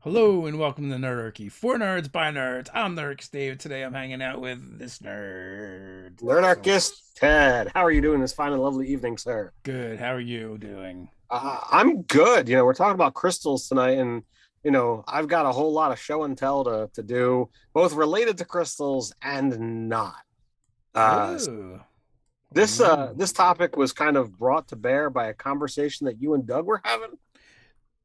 Hello and welcome to Nerdarchy. For nerds by nerds. I'm Nerdarchy Dave. Today I'm hanging out with this nerd. Nerdarchist Ted, how are you doing this fine and lovely evening, sir? Good. How are you doing? I'm good. We're talking about crystals tonight, and I've got a whole lot of show and tell to do, both related to crystals and not. Uh, Oh. this topic was kind of brought to bear by a conversation that you and Doug were having.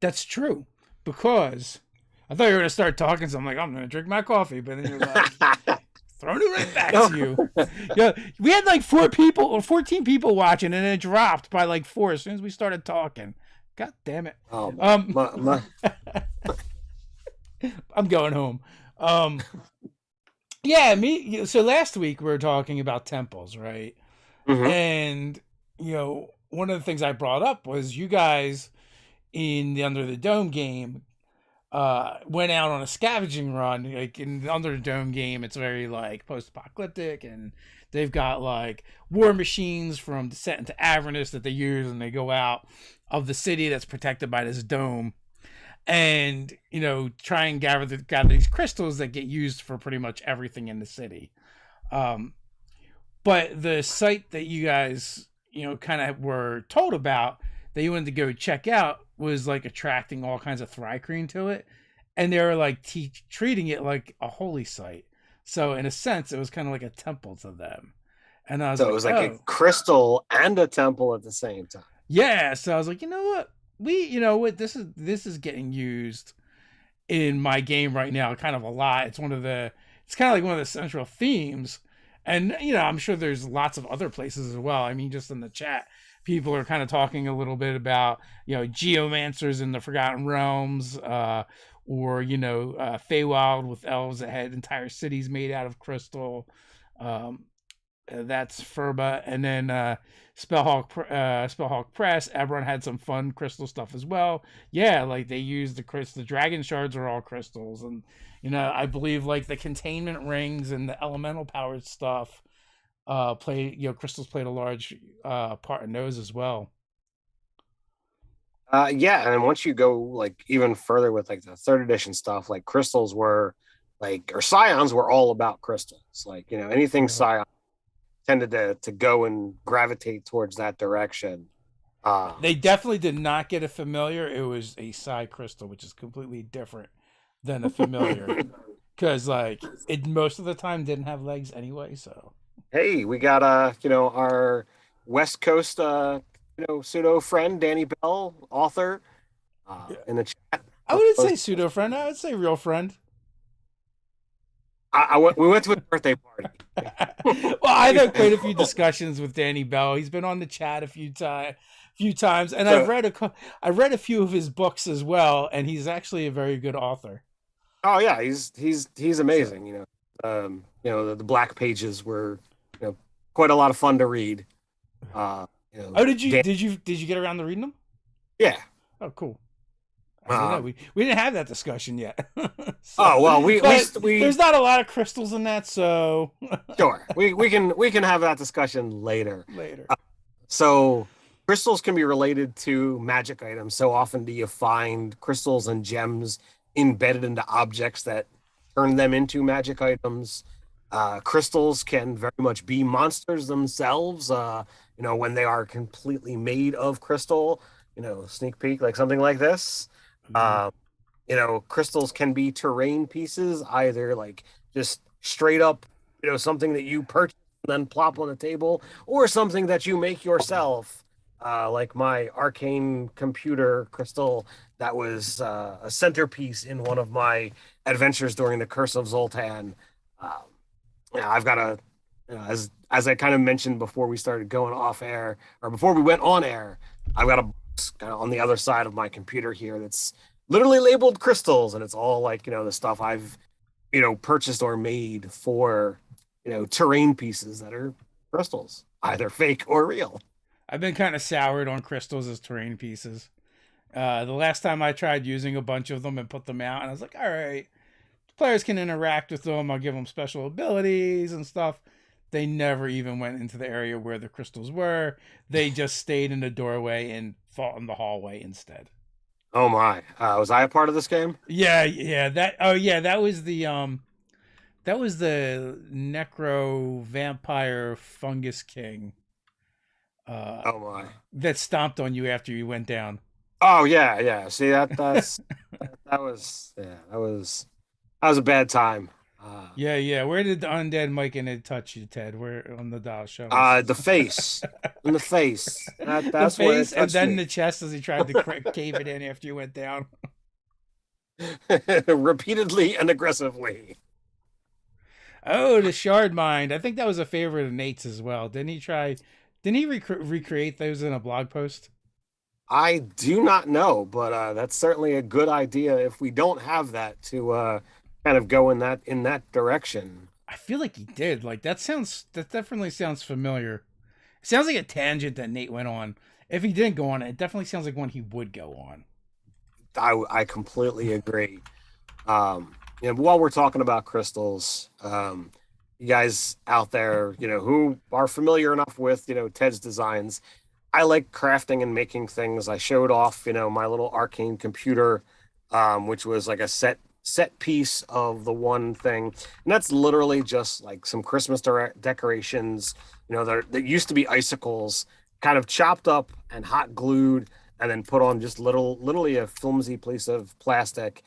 That's true. Because I thought you were going to start talking, so I'm like, I'm going to drink my coffee. But then you're like, throwing it right back No. to you. Yeah, we had like 14 people watching, and it dropped by like 4 as soon as we started talking. God damn it. Oh, Um, my. I'm going home. Um, yeah, me. So last week we were talking about temples, right? Mhm. And one of the things I brought up was you guys in the Under the Dome game went out on a scavenging run. Like in the Under the Dome game, it's very like post-apocalyptic, and they've got like war machines from Descent into Avernus that they use, and they go out of the city that's protected by this dome, and try and gather these crystals that get used for pretty much everything in the city. Um, but the site that you guys kind of were told about that you wanted to go check out was like attracting all kinds of Thrycreen to it, and they were like treating it like a holy site. So in a sense, it was kind of like a temple to them. And I was So it like, was like a oh, crystal and a temple at the same time. yeah. So I was like, you know what? This is getting used in my game right now kind of a lot. It's kind of like one of the central themes. And I'm sure there's lots of other places as well. I mean, just in the chat, people are kind of talking a little bit about geomancers in the Forgotten Realms, or Feywild with elves that had entire cities made out of crystal. Um, that's Furba, and then Spellhawk Press. Everyone had some fun crystal stuff as well. Yeah, like they used the dragon shards are all crystals, and I believe like the containment rings and the elemental powered stuff crystals played a large part in those as well. Yeah, and then once you go like even further with like the third edition stuff, like crystals were like or scions were all about crystals. Like, anything Right. scion tended to go and gravitate towards that direction. They definitely did not get a familiar. It was a psi crystal, which is completely different than a familiar. Because like it most of the time didn't have legs anyway. So Hey, we got our West Coast pseudo friend Danny Bell, author, yeah. in the chat. I wouldn't say pseudo friend. I would say real friend. We went to his birthday party. Well, I've had quite a few discussions with Danny Bell. He's been on the chat a few times, and So, I've read a few of his books as well, and he's actually a very good author. oh yeah, he's So, amazing. The Black Pages were quite a lot of fun to read. Uh, oh, did you Dan, did you did you get around to reading them? yeah. Oh, cool. I didn't know Um, we didn't have that discussion yet. So, oh well, but we there's not a lot of crystals in that, so sure we can have that discussion later. later. So crystals can be related to magic items. So often do you find crystals and gems embedded into objects that turn them into magic items. Crystals can very much be monsters themselves. When they are completely made of crystal. Sneak peek like something like this. Ooh. Um, Crystals can be terrain pieces, either like just straight up, something that you purchase and then plop on a table, or something that you make yourself. Like my Arcane computer crystal that was a centerpiece in one of my adventures during the Curse of Zoltan. Um, yeah, I've got as I kind of mentioned before we started going off air, or before we went on air, I've got a box kind of on the other side of my computer here that's literally labeled crystals, and it's all like the stuff I've purchased or made for terrain pieces that are crystals, either fake or real. I've been kind of soured on crystals as terrain pieces. The last time I tried using a bunch of them and put them out, and I was like, all right, players can interact with them. I'll give them special abilities and stuff. They never even went into the area where the crystals were. They just stayed in the doorway and fought in the hallway instead. Oh my! Was I a part of this game? Yeah, yeah. That. Oh, yeah. That was the That was the necro vampire fungus king. Uh, Oh my! that stomped on you after you went down. Oh yeah, yeah. See that was yeah that was a bad time. Yeah, yeah. Where did the undead Mike and it touch you, Ted? Where on the doll? Show us. The face, in the face. The That's where it face and touched then me the chest as he tried to cave it in after you went down. repeatedly and aggressively. Oh, the shard mind. I think that was a favorite of Nate's as well. Didn't he try? Didn't he recreate those in a blog post? I do not know, but that's certainly a good idea if we don't have that to kind of go in that direction. I feel like he did. Like that sounds. That definitely sounds familiar. It sounds like a tangent that Nate went on. If he didn't go on, it definitely sounds like one he would go on. I completely agree. While we're talking about crystals, you guys out there, who are familiar enough with, Ted's designs, I like crafting and making things. I showed off, my little Arcane computer, which was like a set piece of the one thing, and that's literally just like some Christmas decorations. That used to be icicles, kind of chopped up and hot glued, and then put on just literally a flimsy piece of plastic,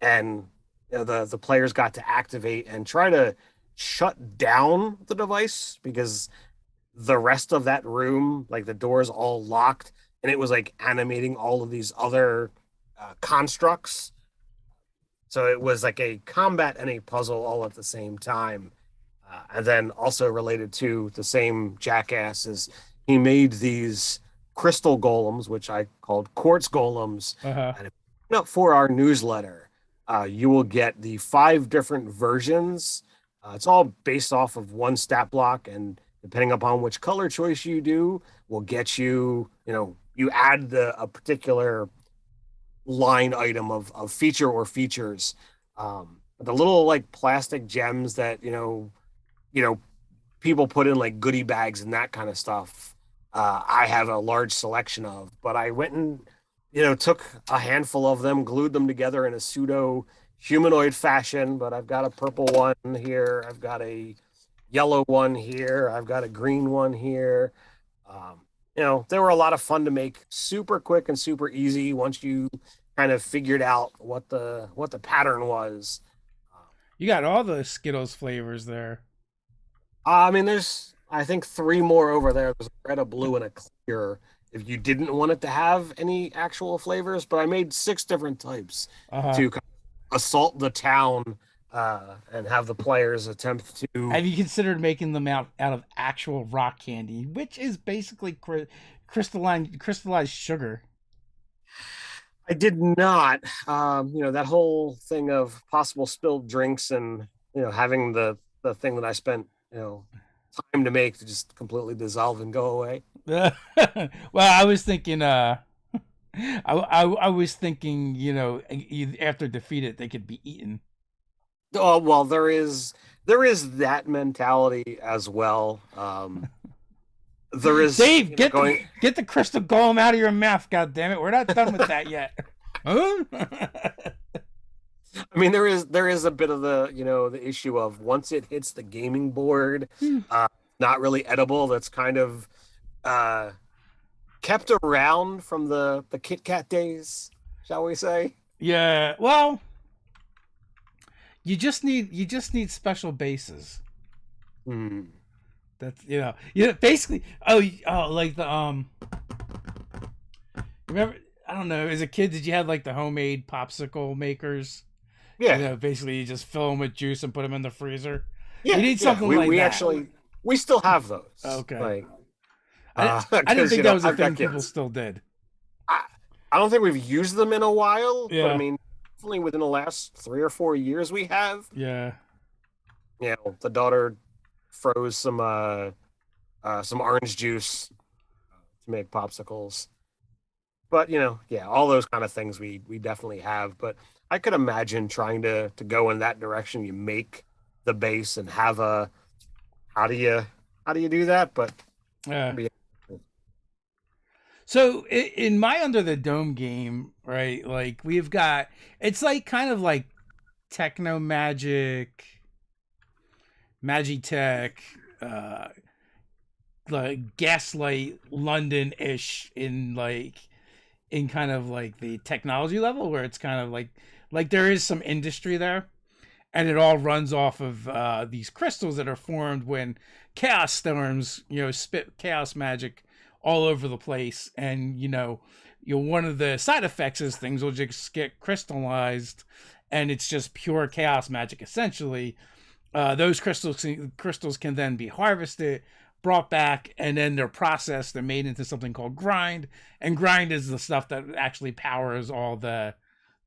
and the players got to activate and try to shut down the device because the rest of that room, like the doors all locked, and it was like animating all of these other constructs. So it was like a combat and a puzzle all at the same time. And then also related to the same jackass is he made these crystal golems, which I called quartz golems. Uh huh. And for our newsletter, you will get the 5 different versions. It's all based off of one stat block, and depending upon which color choice you do, will get you, you add a particular line item of feature or features. The little like plastic gems that people put in like goodie bags and that kind of stuff. I have a large selection of, but I went and took a handful of them, glued them together in a pseudo humanoid fashion. But I've got a purple one here, I've got a yellow one here, I've got a green one here. They were a lot of fun to make, super quick and super easy once you kind of figured out what the pattern was. You got all the Skittles flavors there. I mean, there's I think 3 more over there. There's a red, a blue, and a clear. If you didn't want it to have any actual flavors, but I made 6 different types Uh huh. to kind of assault the town and have the players attempt to. Have you considered making them out of actual rock candy, which is basically crystallized sugar? I did not. That whole thing of possible spilled drinks and having the thing that I spent time to make to just completely dissolve and go away. Well, I was thinking. I was thinking. After defeated, they could be eaten. Oh well, there is that mentality as well. There is Dave, going. get the crystal golem out of your mouth. God damn it, we're not done with that yet. Huh? I mean, there is a bit of the issue of once it hits the gaming board, not really edible. That's kind of uh, kept around from the Kit Kat days, shall we say? Yeah. Well, you just need special bases. Hmm. That's basically. Oh, like the remember, I don't know, as a kid, did you have like the homemade popsicle makers? Yeah, Basically you just fill them with juice and put them in the freezer. You yeah, need yeah. something We like we that. actually we still have those, Okay. like I didn't because think that was a I've got thing people kids. still did. I, I don't think we've used them in a while, but I Yeah. mean, definitely within the last 3 or 4 years we have. Yeah. The daughter froze some orange juice to make popsicles. But yeah, all those kind of things we definitely have. But I could imagine trying to go in that direction. You make the base and have a how do you do that? But Yeah. it'd be So in my Under the Dome game, right? Like we've got, it's like kind of like techno magic, magitech, uh, like gaslight London ish in kind of like the technology level where it's kind of like there is some industry there, and it all runs off of these crystals that are formed when chaos storms, spit chaos magic all over the place, and one of the side effects is things will just get crystallized, and it's just pure chaos magic essentially. Those crystals can then be harvested, brought back, and then they're processed. They're made into something called grind, and grind is the stuff that actually powers all the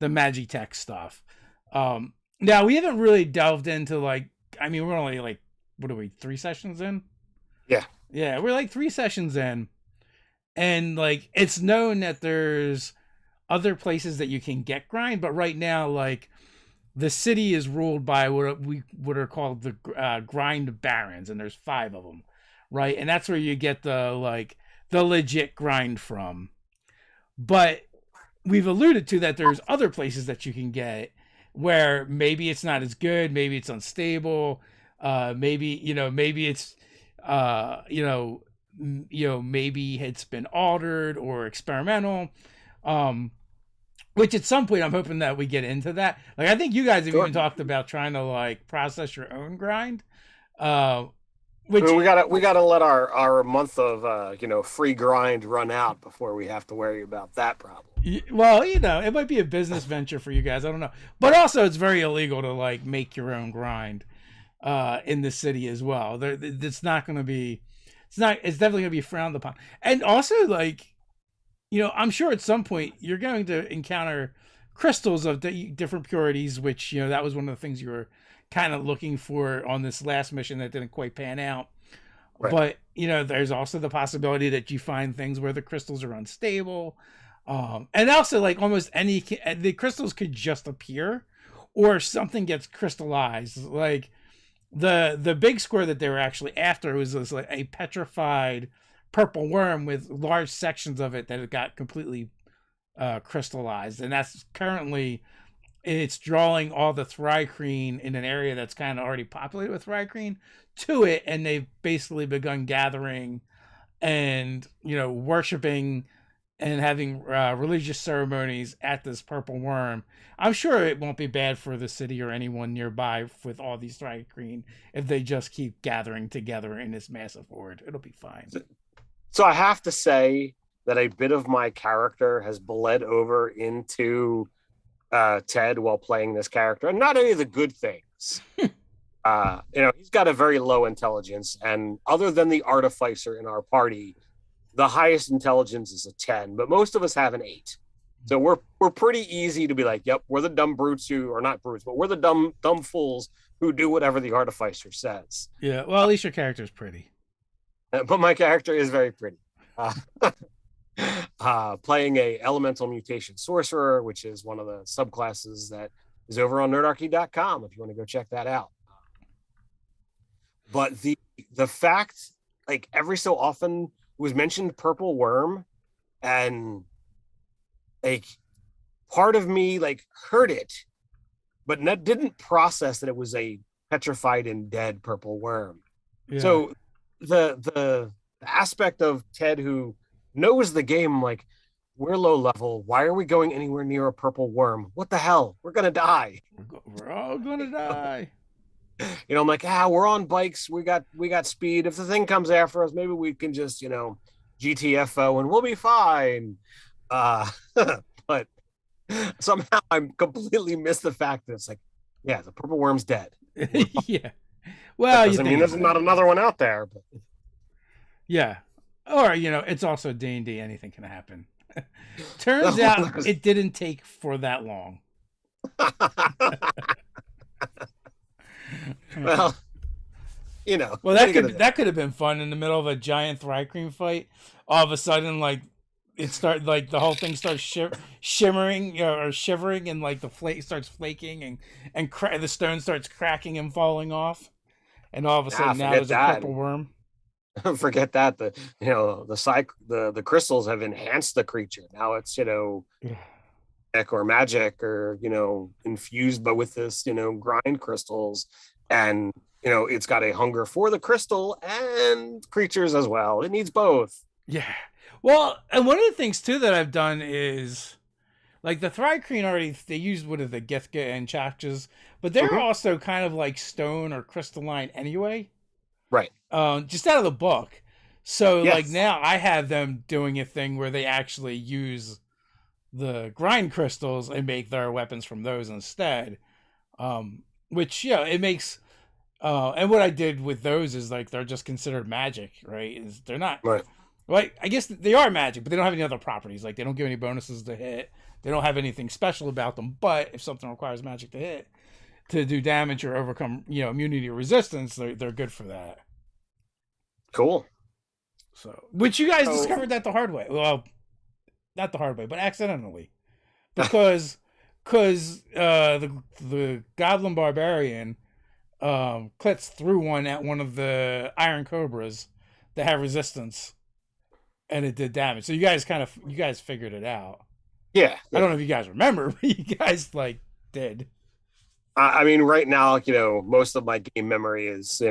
magitech stuff. Now we haven't really delved into I mean, we're only like, what are we, 3 sessions in? Yeah. Yeah, we're like 3 sessions in, and like it's known that there's other places that you can get grind, but right now the city is ruled by what are called the grind barons, and there's 5 of them, right? And that's where you get the legit grind from. But we've alluded to that there's other places that you can get where maybe it's not as good, maybe it's unstable, maybe it's maybe it's been altered or experimental. Which at some point I'm hoping that we get into that. Like I think you guys have even talked about trying to process your own grind. Which I mean, we gotta let our month of free grind run out before we have to worry about that problem. Well, it might be a business venture for you guys. I don't know, but also it's very illegal to make your own grind in the city as well. It's not going to be. It's definitely going to be frowned upon, and also I'm sure at some point you're going to encounter crystals of different purities, which, that was one of the things you were kind of looking for on this last mission that didn't quite pan out. Right. But, there's also the possibility that you find things where the crystals are unstable. And also almost the crystals could just appear or something gets crystallized. Like the big square that they were actually after was a petrified purple worm with large sections of it that got completely crystallized, and that's currently it's drawing all the thrycreen in an area that's kind of already populated with thrycreen to it, and they've basically begun gathering and worshiping and having religious ceremonies at this purple worm. I'm sure it won't be bad for the city or anyone nearby with all these thrycreen if they just keep gathering together in this massive horde. It'll be fine. So I have to say that a bit of my character has bled over into Ted while playing this character, and not any of the good things. He's got a very low intelligence, and other than the artificer in our party, the highest intelligence is a 10, but most of us have an 8. So we're pretty easy to be like, yep, we're the dumb brutes or not brutes, but we're the dumb fools who do whatever the artificer says. Yeah, well, at least your character's pretty. But my character is very pretty. Playing a elemental mutation sorcerer, which is one of the subclasses that is over on nerdarchy.com if you want to go check that out. But the fact, every so often was mentioned purple worm, and part of me heard it, but didn't process that it was a petrified and dead purple worm. Yeah. So the aspect of Ted who knows the game, we're low level, why are we going anywhere near a purple worm? What the hell? We're gonna die. We're all gonna die. I'm we're on bikes, we got speed. If the thing comes after us, maybe we can just GTFO and we'll be fine. But somehow I'm completely missed the fact that it's the purple worm's dead. Yeah. Well, I mean, there's not another one out there, but yeah. Or it's also D&D. Anything can happen. Turns out it didn't take for that long. Well, Well, that could have been fun in the middle of a giant thrycreen fight. All of a sudden, the whole thing starts shimmering or shivering, and the flake starts flaking, and the stone starts cracking and falling off. And all of a sudden, now there's a purple worm. forget that the crystals have enhanced the creature. Now it's or magic or infused but with this grind crystals, and it's got a hunger for the crystal and creatures as well. It needs both. Yeah. Well, and one of the things too that I've done is like the Thrycreen already they use what are the Githka and Chakras, but they're Mhm. also kind of like stone or crystalline anyway. Right. Just out of the book. So like Yes. now I have them doing a thing where they actually use the grind crystals and make their weapons from those instead. Which it makes and what I did with those is like they're just considered magic, right? They're not Right. like I guess they are magic, but they don't have any other properties. Like they don't give any bonuses to hit. They don't have anything special about them. But if something requires magic to hit to do damage or overcome, immunity or resistance, they're good for that. Cool. So, which you guys So discovered that the hard way. Well, not the hard way, but accidentally, because the Goblin Barbarian clits through one at one of the Iron Cobras that have resistance, and it did damage. So you guys figured it out. yeah, I yeah. don't know if you guys remember, but you guys like did. I mean, right now, most of my game memory is,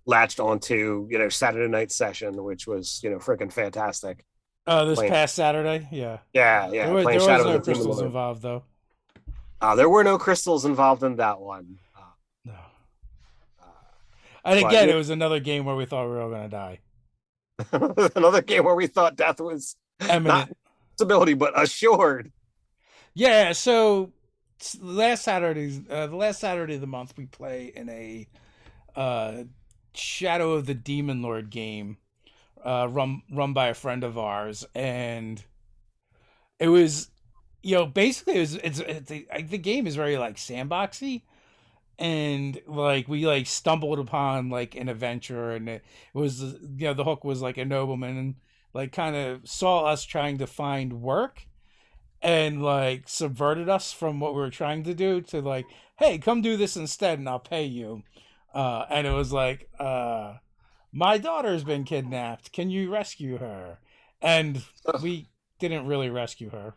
latched onto, Saturday night session, which was, freaking fantastic. This Playing, past Saturday, yeah, yeah, yeah, playing there was Shadow of no the Demon crystals Lord. involved though. There were no crystals involved in that one. No, Uh, and but again, it was another game where we thought we were all gonna die. another game where we thought death was not Eminent. a possibility, but assured. Yeah, so the last Saturday of the month, we play in a uh, Shadow of the Demon Lord game, run by a friend of ours, and it was, basically the game is very like sandboxy, and like we like stumbled upon like an adventure, and it was the hook was like a nobleman, and like kind of saw us trying to find work and like subverted us from what we were trying to do to like, hey, come do this instead and I'll pay you. And it was like, my daughter's been kidnapped. Can you rescue her? And we didn't really rescue her.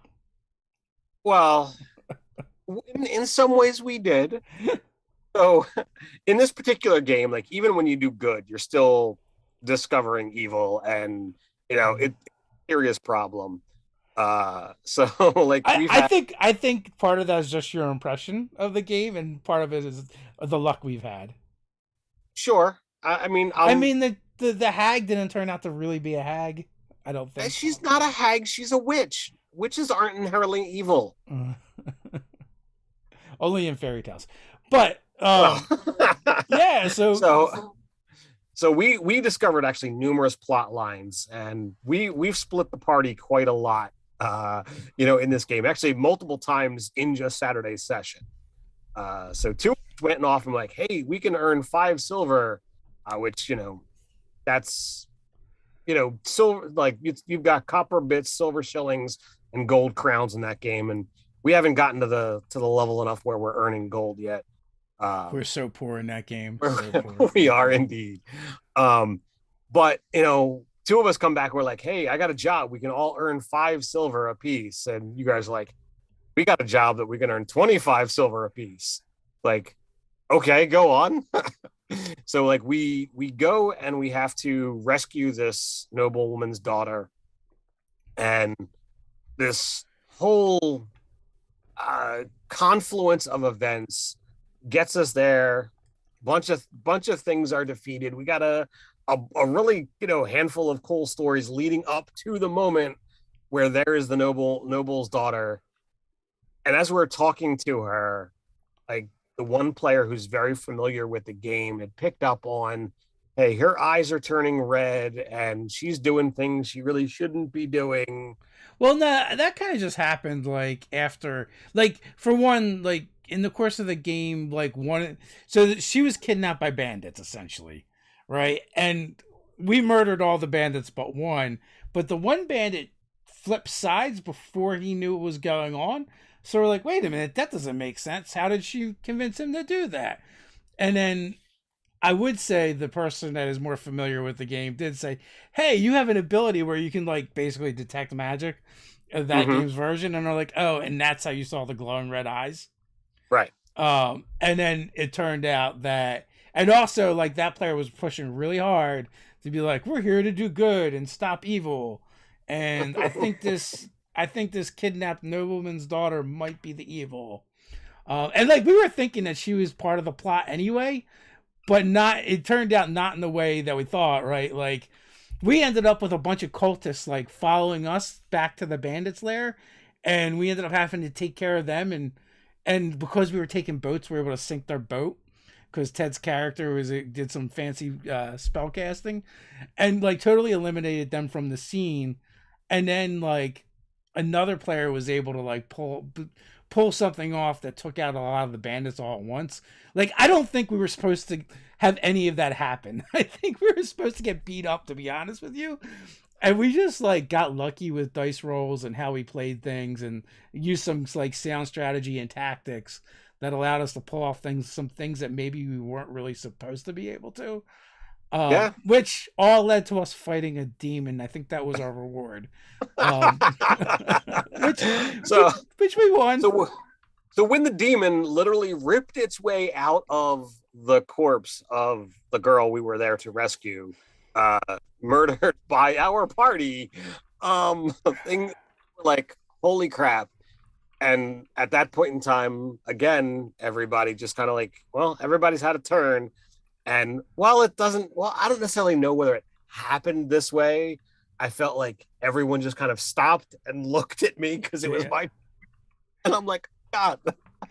Well, in some ways we did. So in this particular game, like even when you do good, you're still discovering evil, and it's a serious problem. So like we've had I think part of that is just your impression of the game, and part of it is the luck we've had. sure. I mean, I mean, the hag didn't turn out to really be a hag. I don't think. she's not a hag, she's a witch. Witches aren't inherently evil. Only in fairy tales, but Well, yeah. So so we discovered actually numerous plot lines, and we've split the party quite a lot. In this game, actually multiple times in just Saturday's session. So two went off and like, hey, we can earn 5 silver, which that's silver, like you've got copper bits, silver shillings, and gold crowns in that game, and we haven't gotten to the level enough where we're earning gold yet. we're Um, so poor in that game. So poor. we are indeed. But two of us come back. We're like, hey, I got a job. We can all earn 5 silver a piece, and you guys are like, we got a job that we can earn 25 silver a piece. Like, okay, go on. So like we go and we have to rescue this noblewoman's daughter, and this whole confluence of events gets us there. Bunch of things are defeated. We got a really handful of cool stories leading up to the moment where there is the noble's daughter, and as we're talking to her, like the one player who's very familiar with the game had picked up on, hey, her eyes are turning red and she's doing things she really shouldn't be doing. Well, no, that kind of just happened like after, like for one, like in the course of the game, like one, so she was kidnapped by bandits essentially, right? And we murdered all the bandits but one, but the one bandit flipped sides before he knew what was going on. So we're like, wait a minute, that doesn't make sense. How did she convince him to do that? And then I would say the person that is more familiar with the game did say, "Hey, you have an ability where you can like basically detect magic." Of that Mm-hmm. game's version, and they're like, "Oh, and that's how you saw the glowing red eyes." Right. And then it turned out that, and also like that player was pushing really hard to be like, "We're here to do good and stop evil," and I think this kidnapped nobleman's daughter might be the evil. And like we were thinking that she was part of the plot anyway, but not. It turned out not in the way that we thought. Right? Like we ended up with a bunch of cultists like following us back to the bandits lair, and we ended up having to take care of them. And because we were taking boats, we were able to sink their boat because Ted's character was did some fancy spell casting, and like totally eliminated them from the scene. And then like another player was able to like pull something off that took out a lot of the bandits all at once. Like I don't think we were supposed to have any of that happen. I think we were supposed to get beat up, to be honest with you. And we just like got lucky with dice rolls and how we played things and used some like sound strategy and tactics that allowed us to pull off some things that maybe we weren't really supposed to be able to. Yeah. Which all led to us fighting a demon. I think that was our reward. Um, which, so which we won. So when the demon literally ripped its way out of the corpse of the girl we were there to rescue, uh, murdered by our party, thing like holy crap. And at that point in time, again, everybody just kind of like, well, everybody's had a turn. And while it doesn't, well, I don't necessarily know whether it happened this way. I felt like everyone just kind of stopped and looked at me because it was my, and I'm like, God.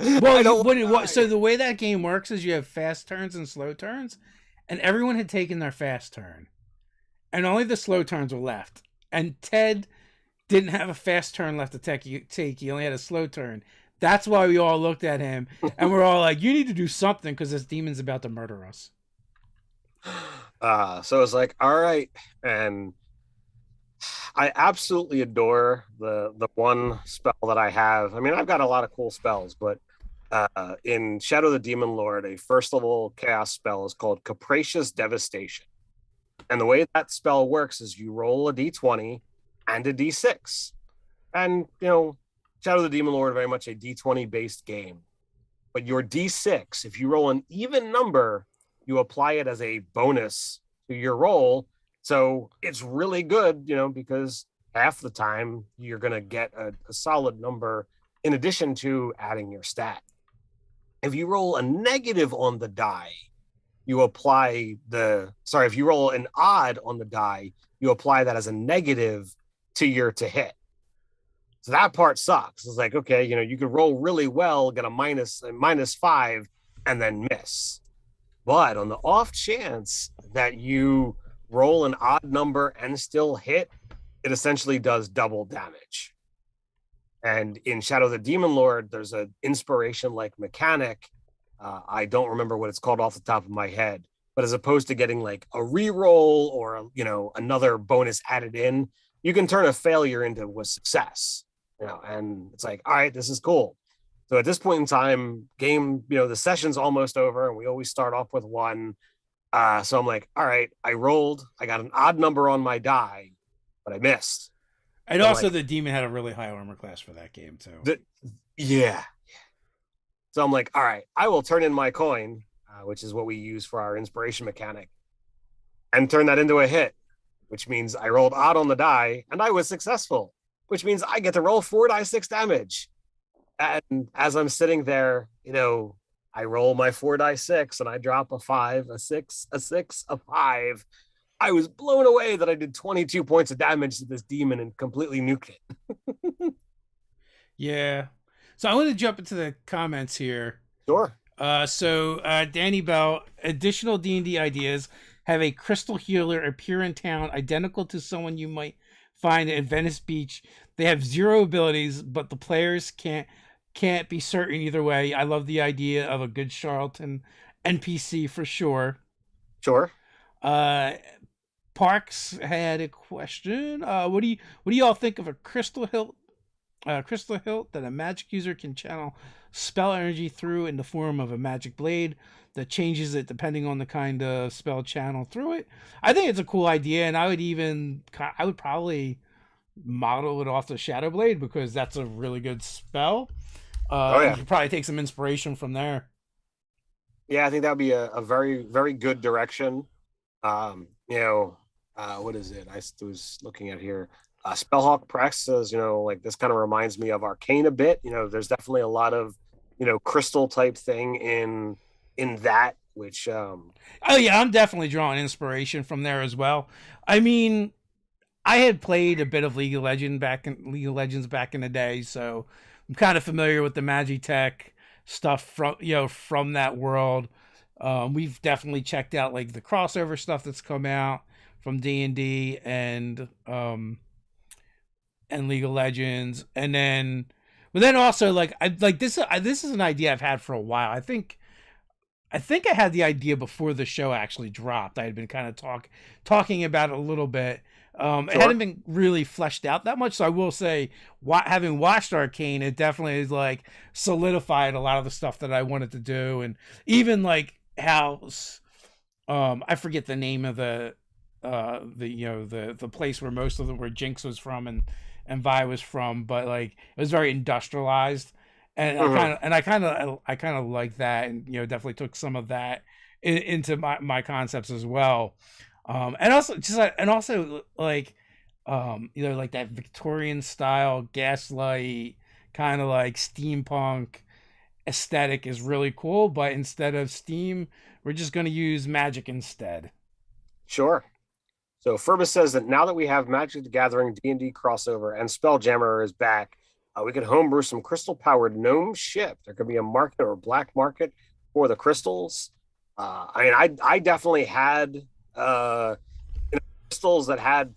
Well, so the way that game works is you have fast turns and slow turns, and everyone had taken their fast turn, and only the slow turns were left. And Ted didn't have a fast turn left to take. He only had a slow turn. That's why we all looked at him, and we're all like, "You need to do something because this demon's about to murder us." So I was like, all right, and I absolutely adore the one spell that I have. I mean, I've got a lot of cool spells, but in Shadow of the Demon Lord, a first level chaos spell is called Capricious Devastation. And the way that spell works is you roll a d20 and a d6. And, you know, Shadow of the Demon Lord, very much a d20 based game. But your d6, if you roll an even number, you apply it as a bonus to your roll. So it's really good, you know, because half the time you're going to get a solid number in addition to adding your stat. If you roll a negative on the die, you apply if you roll an odd on the die, you apply that as a negative to your to hit. So that part sucks. It's like, okay, you know, you could roll really well, get a -5, and then miss. But on the off chance that you roll an odd number and still hit, it essentially does double damage. And in Shadow of the Demon Lord, there's an inspiration-like mechanic. I don't remember what it's called off the top of my head, but as opposed to getting like a reroll or, you know, another bonus added in, you can turn a failure into a success, you know, and it's like, all right, this is cool. So at this point in time, the session's almost over and we always start off with one. So I'm like, all right, I got an odd number on my die, but I missed. And also, the demon had a really high armor class for that game too. Yeah. So I'm like, all right, I will turn in my coin, which is what we use for our inspiration mechanic, and turn that into a hit, which means I rolled odd on the die and I was successful, which means I get to roll 4d6 damage. And as I'm sitting there, you know, I roll my 4d6 and I drop a 5, a 6, a 6, a 5. I was blown away that I did 22 points of damage to this demon and completely nuked it. Yeah. So I want to jump into the comments here. Sure. So Danny Bell, additional D&D ideas have a crystal healer appear in town identical to someone you might find at Venice Beach. They have 0 abilities, but the players can't be certain either way. I love the idea of a good charlatan NPC for sure. Sure. Parks had a question. What do y'all think of a crystal hilt that a magic user can channel spell energy through in the form of a magic blade that changes it depending on the kind of spell channel through it. I think it's a cool idea, and I would probably model it off the Shadow Blade because that's a really good spell. Oh And yeah, you could probably take some inspiration from there. yeah. I think that would be a very very good direction. You know, what is it? I was looking at here. Spellhawk Press says, like this kind of reminds me of Arcane a bit. There's definitely a lot of, crystal type thing in that, which Oh yeah, I'm definitely drawing inspiration from there as well. I mean, I had played a bit of League of Legends back in the day, so I'm kind of familiar with the Magitech stuff from that world. We've definitely checked out like the crossover stuff that's come out from D&D and League of Legends, and then but then also like I like this is an idea I've had for a while. I think I had the idea before the show actually dropped. I had been kind of talking about it a little bit. It sure. hadn't been really fleshed out that much, so I will say, having watched Arcane, it definitely is like solidified a lot of the stuff that I wanted to do, and even like how I forget the name of the place where most of them where Jinx was from and Vi was from, but like it was very industrialized, and Mhm. I kind of like that, and definitely took some of that into my concepts as well, and also like like that Victorian style gaslight kind of like steampunk aesthetic is really cool, but instead of steam, we're just going to use magic instead. Sure. So Furbus says that now that we have Magic the Gathering D&D crossover and Spelljammer is back, we could homebrew some crystal-powered gnome ship. There could be a market or a black market for the crystals. I definitely had crystals that had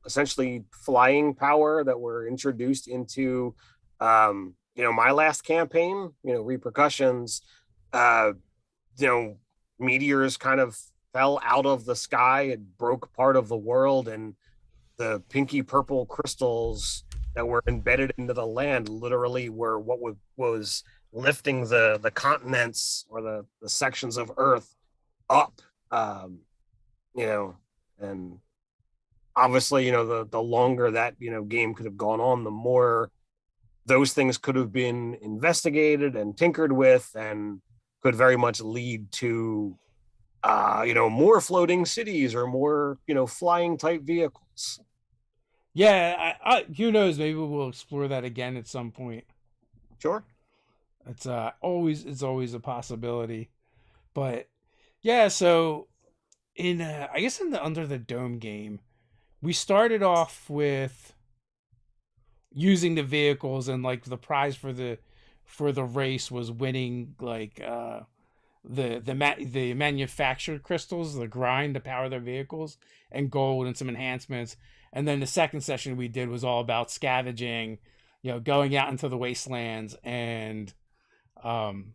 essentially flying power that were introduced into my last campaign. Repercussions. Uh, you know Meteors kind of fell out of the sky and broke part of the world, and the pinky purple crystals that were embedded into the land literally were what was lifting the continents or the sections of earth up. um you know and obviously, the longer that game could have gone on, the more those things could have been investigated and tinkered with, and could very much lead to more floating cities or more flying type vehicles. Yeah, who knows? Maybe we'll explore that again at some point. Sure. It's always a possibility. But yeah, so in I guess in the Under the Dome game, we started off with using the vehicles, and like the prize for the race was winning like the manufactured crystals, the grind to power their vehicles, and gold and some enhancements. And then the second session we did was all about scavenging, going out into the wastelands and um,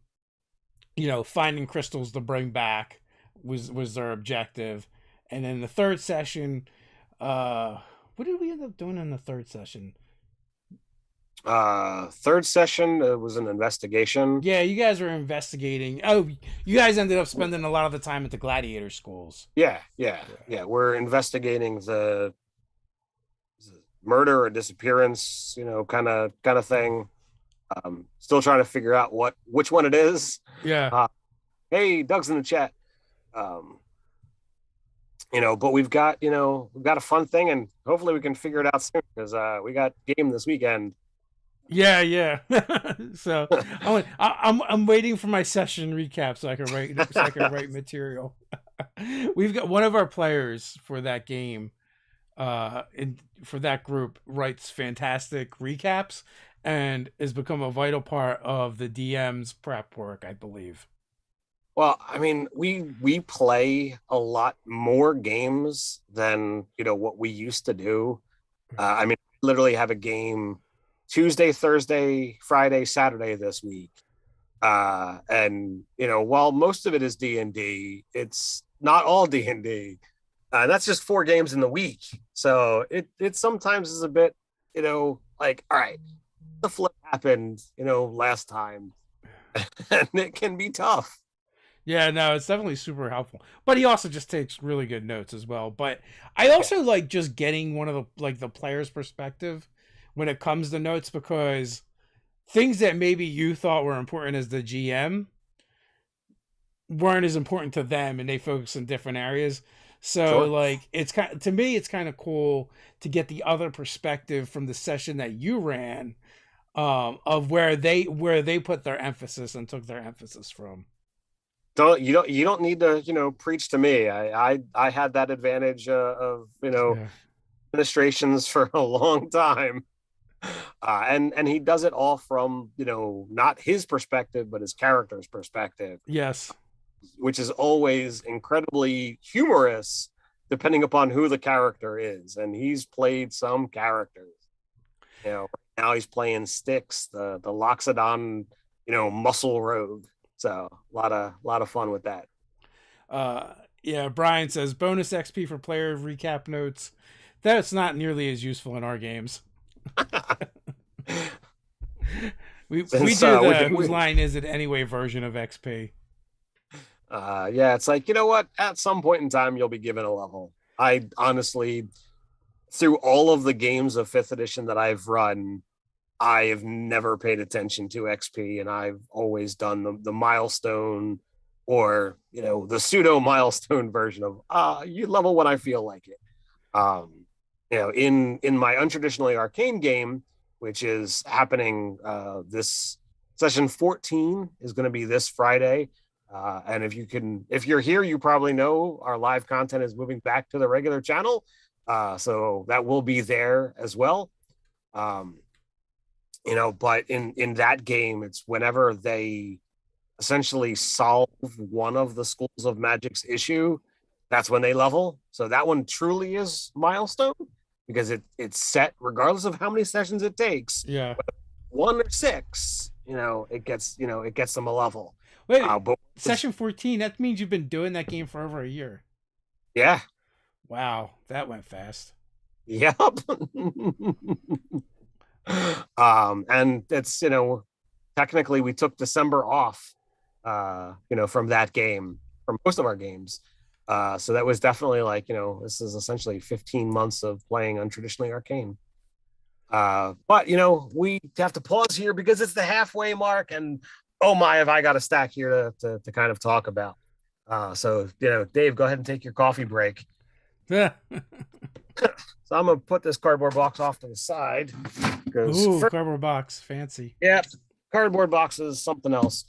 finding crystals to bring back was their objective. And then the third session, what did we end up doing in the third session? Third session was an investigation. Yeah, you guys were investigating. Oh, you guys ended up spending a lot of the time at the Gladiator schools. Yeah, yeah, Yeah. yeah. We're investigating the murder or disappearance, kind of thing. Still trying to figure out which one it is. Yeah. Uh, hey, Doug's in the chat. Um, but we've got a fun thing, and hopefully we can figure it out soon because we got game this weekend. Yeah, yeah. So I'm waiting for my session recap so I can write material. We've got one of our players for that game, for that group writes fantastic recaps and has become a vital part of the DM's prep work, I believe. Well, I mean, we play a lot more games than what we used to do. I mean, literally have a game Tuesday, Thursday, Friday, Saturday this week. And while most of it is D&D, it's not all D&D. That's just 4 games in the week. So it sometimes is a bit, like, all right, the flip happened, last time. and it can be tough. Yeah, no, it's definitely super helpful. But he also just takes really good notes as well. But I Yeah, also like just getting one of the player's perspective when it comes to notes, because things that maybe you thought were important as the GM weren't as important to them, and they focus in different areas. So sure. like it's kind, to me it's kind of cool to get the other perspective from the session that you ran, of where they put their emphasis and took their emphasis from. Don't need to preach to me. I had that advantage of Yeah. administrations for a long time, and he does it all from not his perspective but his character's perspective, Yes. which is always incredibly humorous depending upon who the character is. And he's played some characters. Now he's playing Styx, the Loxodon, muscle rogue. So a lot of fun with that. Yeah, Brian says bonus XP for player recap notes. That's not nearly as useful in our games. We Since do the we whose line is it anyway version of XP. yeah, it's like, what? At some point in time, you'll be given a level. I honestly, through all of the games of fifth edition that I've run, I have never paid attention to XP, and I've always done the milestone or the pseudo milestone version of you level when I feel like it. In my untraditionally arcane game, which is happening this session 14 is going to be this Friday. And if you're here, you probably know our live content is moving back to the regular channel. So that will be there as well. Um, but in that game, it's whenever they essentially solve one of the schools of magic's issue, that's when they level. So that one truly is milestone because it's set regardless of how many sessions it takes. Yeah. 1 or 6, it gets them a level. Wait, But session 14. That means you've been doing that game for over a year. yeah, Wow, that went fast. yep. And it's technically we took December off, from that game, from most of our games. So that was definitely like, this is essentially 15 months of playing untraditionally arcane. But we have to pause here because it's the halfway mark, and oh my, have I got a stack here to kind of talk about. So Dave, go ahead and take your coffee break. So I'm gonna put this cardboard box off to the side because Ooh, cardboard box, fancy. yeah, cardboard box is something else.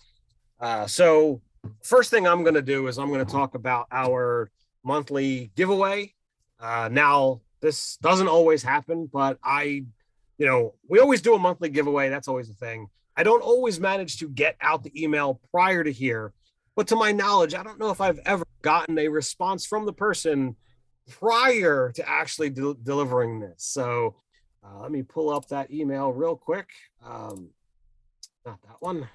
So first thing I'm gonna do is I'm gonna talk about our monthly giveaway. Now this doesn't always happen, but we always do a monthly giveaway. That's always a thing. I don't always manage to get out the email prior to here, but to my knowledge, I don't know if I've ever gotten a response from the person prior to actually delivering this. So let me pull up that email real quick. Not that one.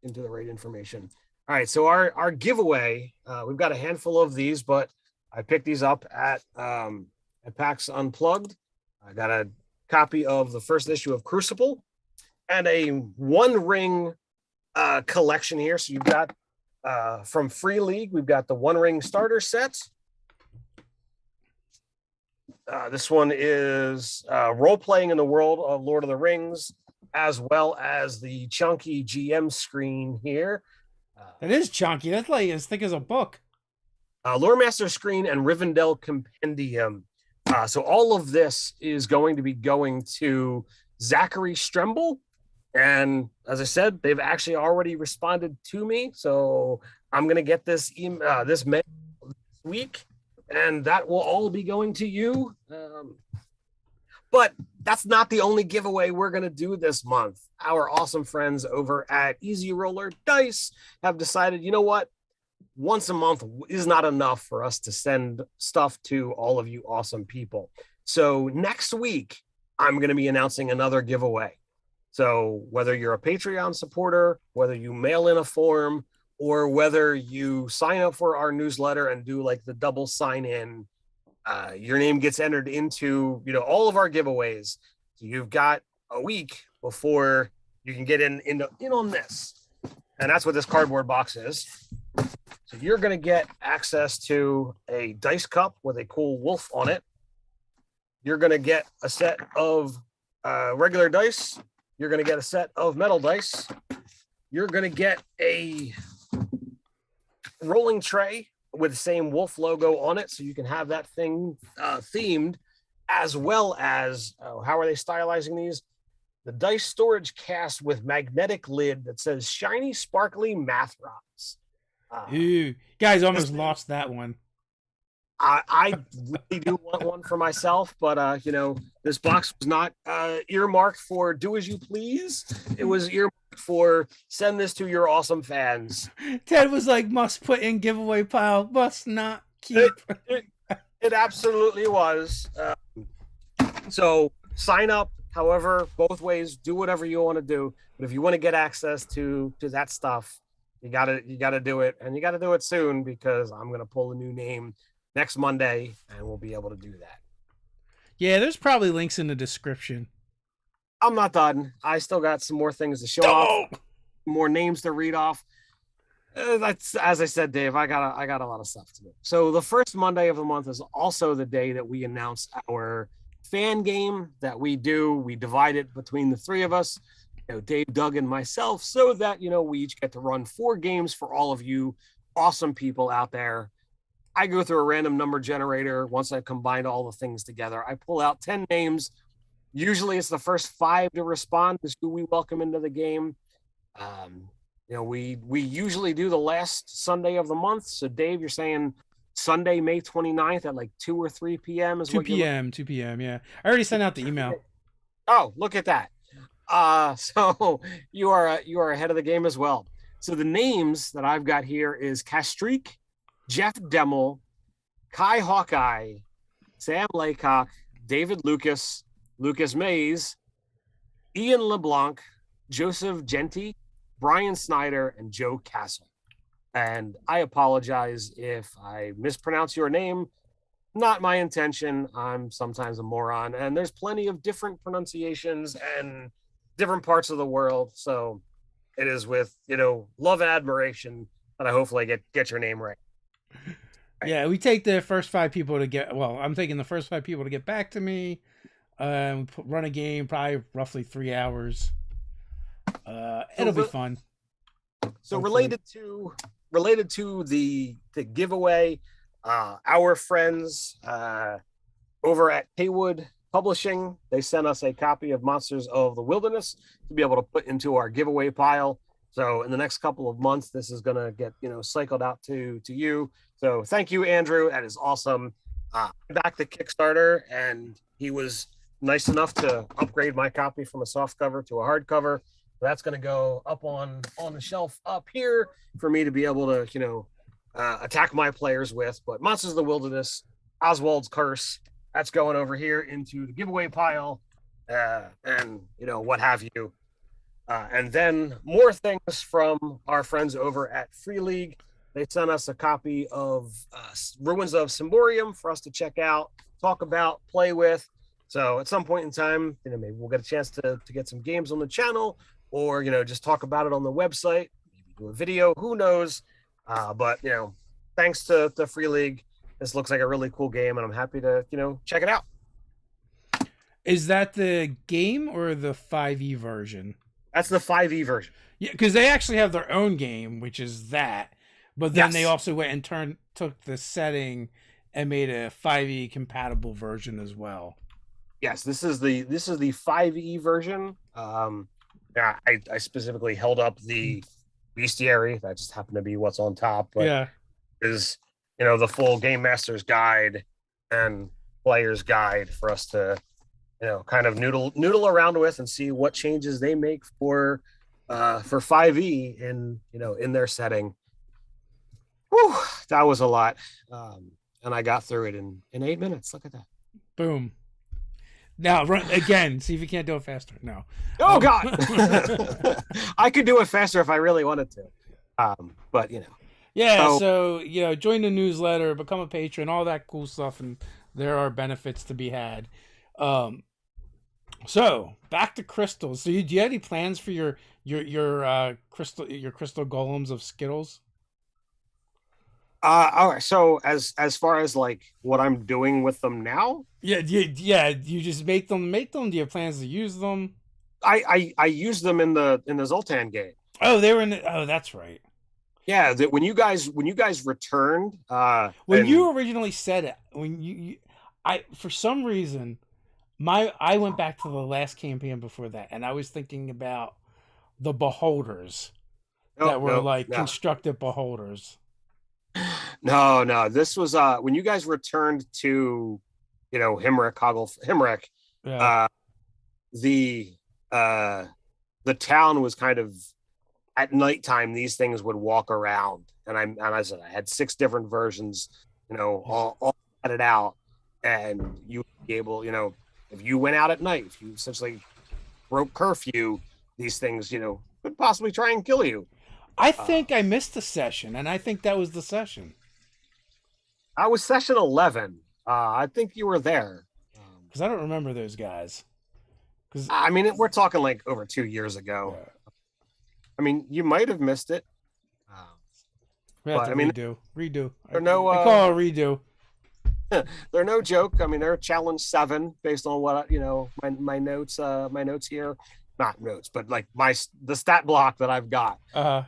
Into the right information. All right. So our giveaway, we've got a handful of these, but I picked these up at PAX Unplugged. I got a copy of the first issue of Crucible and a One Ring collection here. So you've got from Free League, we've got the One Ring starter set. This one is role playing in the world of Lord of the Rings, as well as the chunky GM screen here. That is chunky. That's like as thick as a book. Lore Master screen and Rivendell Compendium. So all of this is going to be going to Zachary Stremble. And as I said, they've actually already responded to me. So I'm going to get this mail this week, and that will all be going to you. But that's not the only giveaway we're going to do this month. Our awesome friends over at Easy Roller Dice have decided, you know what? Once a month is not enough for us to send stuff to all of you awesome people. So next week, I'm going to be announcing another giveaway. So whether you're a Patreon supporter, whether you mail in a form, or whether you sign up for our newsletter and do like the double sign in, your name gets entered into all of our giveaways. So you've got a week before you can get in on this. And that's what this cardboard box is. So you're going to get access to a dice cup with a cool wolf on it. You're going to get a set of regular dice. You're going to get a set of metal dice. You're going to get a rolling tray with the same wolf logo on it, so you can have that thing themed, as well as, how are they stylizing these? The dice storage cast with magnetic lid that says shiny, sparkly math rocks. Ooh, guys almost lost that one. I really do want one for myself, but this box was not earmarked for do as you please. It was earmarked for send this to your awesome fans. Ted was like, must put in giveaway pile, must not keep. It absolutely was. So sign up, however, both ways, do whatever you want to do. But if you want to get access to that stuff, you gotta do it, and you gotta do it soon, because I'm gonna pull a new name next Monday, and we'll be able to do that. Yeah, there's probably links in the description. I'm not done. I still got some more things to show off, more names to read off. That's, as I said, Dave, I got a lot of stuff to do. So the first Monday of the month is also the day that we announce our fan game that we do. We divide it between the three of us, Dave, Doug, and myself, so that, we each get to run 4 games for all of you awesome people out there. I go through a random number generator. Once I've combined all the things together, I pull out 10 names. Usually it's the first 5 to respond is who we welcome into the game. We usually do the last Sunday of the month. So Dave, you're saying Sunday, May 29th at like 2 or 3 p.m. is 2 what p.m. 2 p.m. Yeah, I already sent out the email. Oh, look at that. So you are ahead of the game as well. So the names that I've got here is Castreek, Jeff Demmel, Kai Hawkeye, Sam Laycock, David Lucas, Lucas Mays, Ian LeBlanc, Joseph Genty, Brian Snyder, and Joe Castle. And I apologize if I mispronounce your name. Not my intention. I'm sometimes a moron, and there's plenty of different pronunciations and different parts of the world. So it is with, love and admiration that I hopefully get your name right. Yeah, we take the first 5 people to get, I'm taking the first 5 people to get back to me. Run a game, probably roughly 3 hours. It'll be fun. So hopefully. related to the giveaway, our friends over at Haywood Publishing, they sent us a copy of Monsters of the Wilderness to be able to put into our giveaway pile. So in the next couple of months, this is going to get, cycled out to you. So thank you, Andrew. That is awesome. Back the Kickstarter, and he was nice enough to upgrade my copy from a soft cover to a hardcover. That's going to go up on the shelf up here for me to be able to, attack my players with. But Monsters of the Wilderness, Oswald's Curse, that's going over here into the giveaway pile, and what have you. And then more things from our friends over at Free League. They sent us a copy of Ruins of Symborium for us to check out, talk about, play with. So at some point in time, maybe we'll get a chance to get some games on the channel, or just talk about it on the website, maybe do a video, who knows. But thanks to the Free League, this looks like a really cool game, and I'm happy to check it out. Is that the game or the 5e version? That's the 5e version. Yeah, because they actually have their own game, which is that. But then they also went and took the setting and made a 5e compatible version as well. Yes, this is the 5e version. I specifically held up the bestiary. That just happened to be what's on top. But is the full Game Master's Guide and Player's Guide for us to kind of noodle around with and see what changes they make for 5e in their setting. Whew, that was a lot, and I got through it in 8 minutes. Look at that. Boom. Now run again. See if you can't do it faster. No. Oh God. I could do it faster if I really wanted to. But Yeah. So join the newsletter, become a patron, all that cool stuff, and there are benefits to be had. So back to crystals. So do you have any plans for your crystal golems of Skittles? All right. So as far as like what I'm doing with them now, Yeah, yeah. You just make them. Do you have plans to use them? I use them in the Zoltan game. Oh, they were in. Oh, that's right. Yeah, that when you guys returned, When and you originally said it, I for some reason I went back to the last campaign before that, and I was thinking about the beholders no that were no like no constructed beholders. no, this was when you guys returned to, you know, Himrick, Yeah. uh the uh the town was kind of at nighttime. These things would walk around, and I said I had 6 different versions, you know, all it out, and you would be able, you know, if you went out at night, if you essentially broke curfew, these things, you know, could possibly try and kill you. I uh think I missed the session, and I think that was the session I was session 11. I think you were there. because I don't remember those guys. Because I mean, we're talking like over 2 years ago. yeah, I mean, you might have missed it. Um, we have but to I mean, redo. they're no I call it a redo. they're no joke. I mean, they're challenge 7 based on what, you know, my notes here, not notes, but like the stat block that I've got, Uh,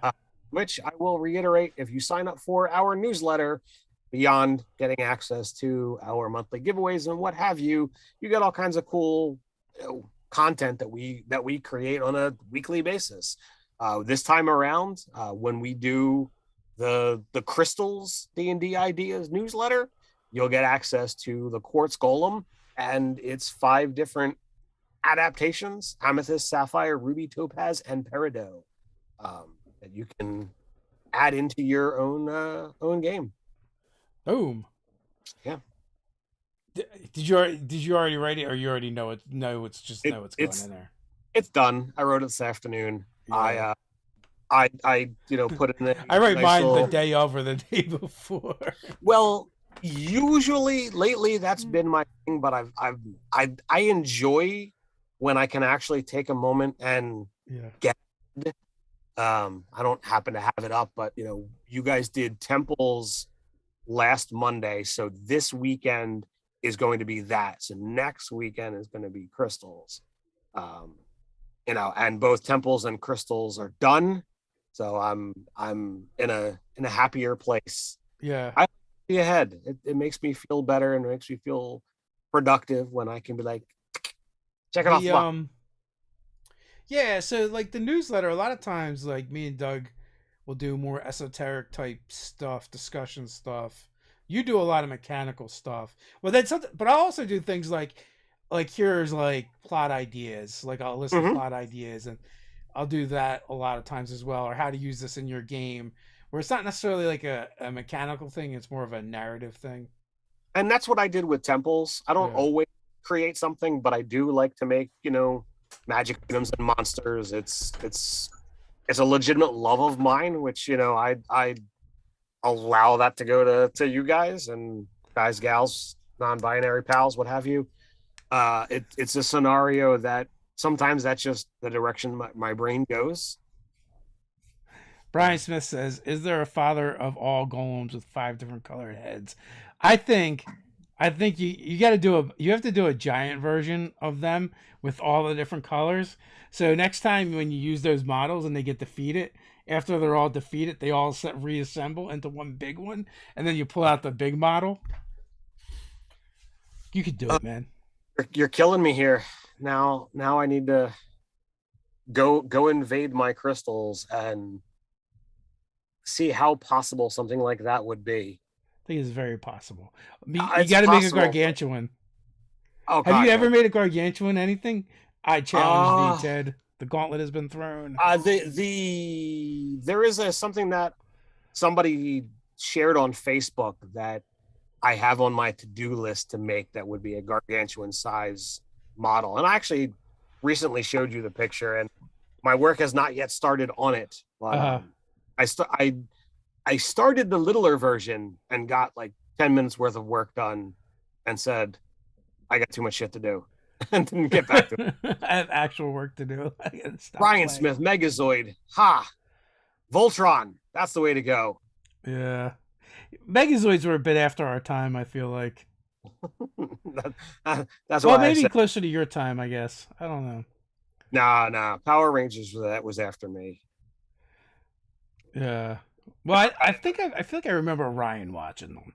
which I will reiterate: if you sign up for our newsletter, beyond getting access to our monthly giveaways and what have you, you get all kinds of cool, you know, content that we create on a weekly basis. This time around, when we do the Crystals D&D Ideas newsletter, you'll get access to the Quartz Golem and its 5 different adaptations: Amethyst, Sapphire, Ruby, Topaz, and Peridot, that you can add into your own game. boom. Yeah. Did you already write it, or you already know it? No, it's just It, know it's going it's in there. it's done. I wrote it this afternoon. Yeah. I you know, put in a I write nice mine the little. day of or the day before. Well, usually lately that's been my thing, but I enjoy when I can actually take a moment and Yeah. get. I don't happen to have it up, but you know, you guys did temples last Monday, so this weekend is going to be that. So next weekend is going to be crystals. Um, you know, and both temples and crystals are done. So I'm in a happier place. Yeah. I be ahead. It makes me feel better and it makes me feel productive when I can be like, check it off The the box. Yeah, so like the newsletter, a lot of times like me and Doug will do more esoteric type stuff, discussion stuff. You do a lot of mechanical stuff. Well, that's something, but I also do things like here's like plot ideas. Like I'll list the Mm-hmm. plot ideas and I'll do that a lot of times as well, or how to use this in your game. Where it's not necessarily like a mechanical thing, it's more of a narrative thing. And that's what I did with temples. I don't Yeah. always create something, but I do like to make, you know, magic items and monsters. It's a legitimate love of mine, which, you know, I allow that to go to you guys and guys, gals, non-binary pals, what have you. It's a scenario that sometimes that's just the direction my brain goes. Brian Smith says, "Is there a father of all golems with 5 different colored heads?" I think, I think you got to do you have to do a giant version of them with all the different colors. So next time when you use those models and they get defeated, after they're all defeated, they all reassemble into one big one, and then you pull out the big model. You could do Uh, it, man. you're killing me here. Now I need to go invade my crystals and see how possible something like that would be. I think it's very possible. You It's got to make a possible. gargantuan. Oh Have you God, ever no. made a gargantuan anything? I challenge thee, Uh Ted. The gauntlet has been thrown. there is a something that somebody shared on Facebook that I have on my to-do list to make that would be a gargantuan size model. And I actually recently showed you the picture, and my work has not yet started on it. But Uh, I st- I started the littler version and got like 10 minutes worth of work done, and said I got too much shit to do. and didn't get back to it. I have actual work to do. I gotta stop Brian playing. Smith, Megazoid. Ha! Voltron. That's the way to go. Yeah. Megazoids were a bit after our time, I feel like. That's Well, why I maybe said, closer to your time, I guess. I don't know. nah. Power Rangers that was after me. Yeah. Well, I feel like I remember Ryan watching them.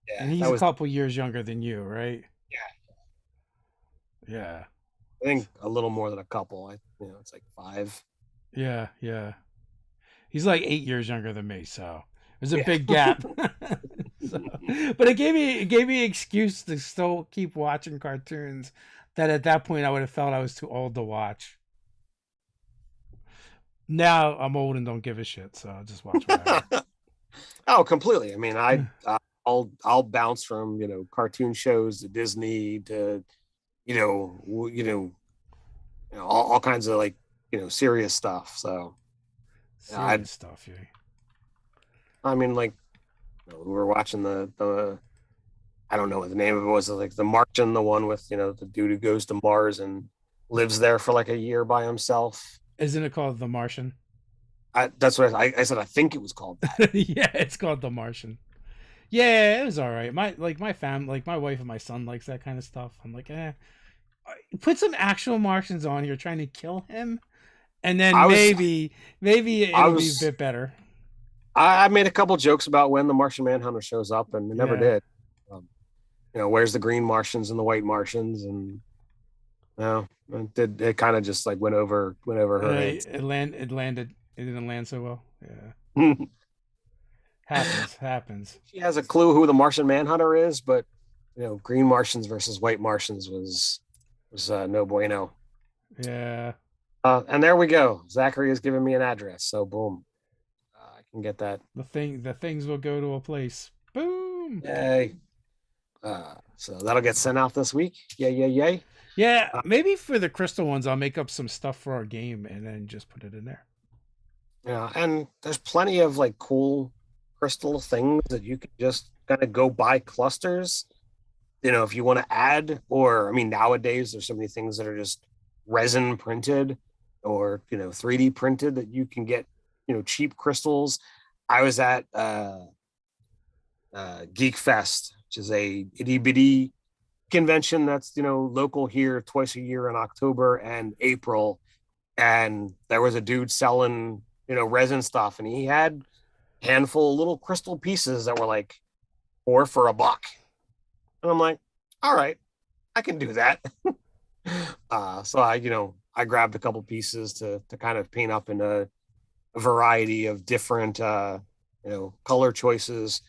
Yeah, And he's that a was. couple years younger than you, right? Yeah, Yeah. I think a little more than a couple. It's like 5. Yeah, yeah. He's like 8 years younger than me, so there's a Yeah. big gap. So, but it gave me an excuse to still keep watching cartoons that at that point I would have felt I was too old to watch. Now I'm old and don't give a shit, so I'll just watch whatever. Oh, completely. I mean, I'll bounce from cartoon shows to Disney to all kinds of like serious stuff. So I Serious stuff, yeah. I mean like we were watching the I don't know what the name of it was, like the Martian, the one with the dude who goes to Mars and lives there for like a year by himself. Isn't it called The Martian? That's what I said. I think it was called that. Yeah, it's called The Martian. Yeah, it was all right. My family, like my wife and my son likes that kind of stuff. I'm like, put some actual Martians on here trying to kill him, and then I was maybe I it'll be a was bit better. I made a couple jokes about when the Martian Manhunter shows up, and it never Yeah, did. Um, where's the green Martians and the white Martians, and it kind of just like went over her head. it didn't land so well. Yeah, happens. She has a clue who the Martian Manhunter is, but green Martians versus white Martians was no bueno. Yeah, And there we go. Zachary has given me an address, so boom, I can get that. the things will go to a place. Boom. Yay! So that'll get sent out this week. Yay! Yeah, maybe for the crystal ones, I'll make up some stuff for our game and then just put it in there. Yeah, and there's plenty of like cool crystal things that you can just kind of go buy clusters. If you want to add, or I mean, nowadays there's so many things that are just resin printed or 3D printed that you can get cheap crystals. I was at Geek Fest, which is a itty bitty convention that's local here twice a year in October and April, and there was a dude selling resin stuff, and he had a handful of little crystal pieces that were like 4 for $1, and I'm like, all right, I can do that. So I grabbed a couple pieces to kind of paint up in a variety of different color choices.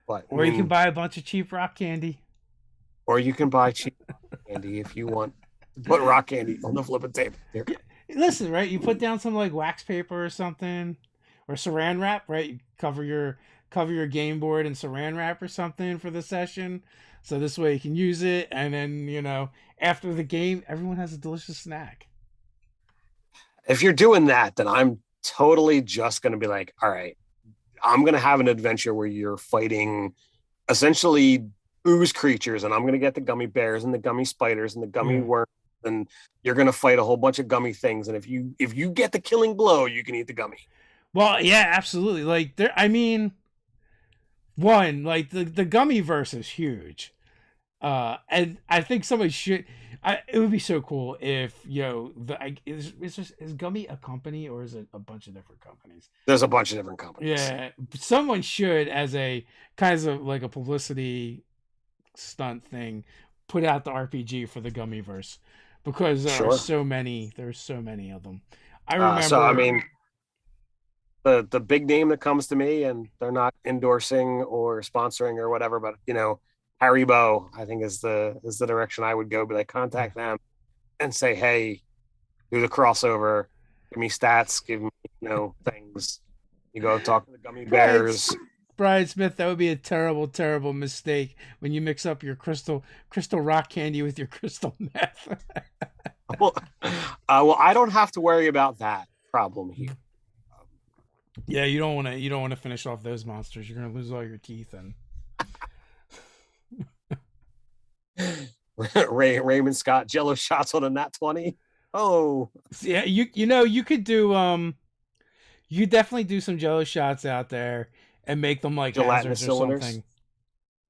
But Or you can buy a bunch of cheap rock candy. or you can buy cheap candy if you want to put rock candy on the flipping table. Here. Listen, right? You put down some like wax paper or something, or saran wrap, right? You cover your game board in saran wrap or something for the session, so this way you can use it, and then after the game, everyone has a delicious snack. If you're doing that, then I'm totally just going to be like, all right, I'm going to have an adventure where you're fighting essentially ooze creatures, and I'm going to get the gummy bears and the gummy spiders and the gummy worms, and you're going to fight a whole bunch of gummy things. And if you get the killing blow, you can eat the gummy. Well, yeah, absolutely. Like there, I mean, one like the gummy verse is huge, and I think somebody should. It would be so cool if is Gummy a company or is it a bunch of different companies? There's a bunch of different companies. Yeah, someone should, as a kind of like a publicity stunt thing, put out the RPG for the Gummyverse, because there are so many. There's so many of them. I remember. So I mean, the big name that comes to me, and they're not endorsing or sponsoring or whatever, but Haribo, I think is the direction I would go. But contact them and say, hey, do the crossover, give me stats, give me things. You go talk to the Gummy Bears. Brian Smith, that would be a terrible, terrible mistake when you mix up your crystal rock candy with your crystal meth. Well, I don't have to worry about that problem here. Yeah, you don't want to finish off those monsters. You're gonna lose all your teeth and. Raymond Scott Jello shots on a nat 20. Oh, Yeah, you know you could do you definitely do some Jello shots out there and make them like gelatinous hazards or cylinders. something.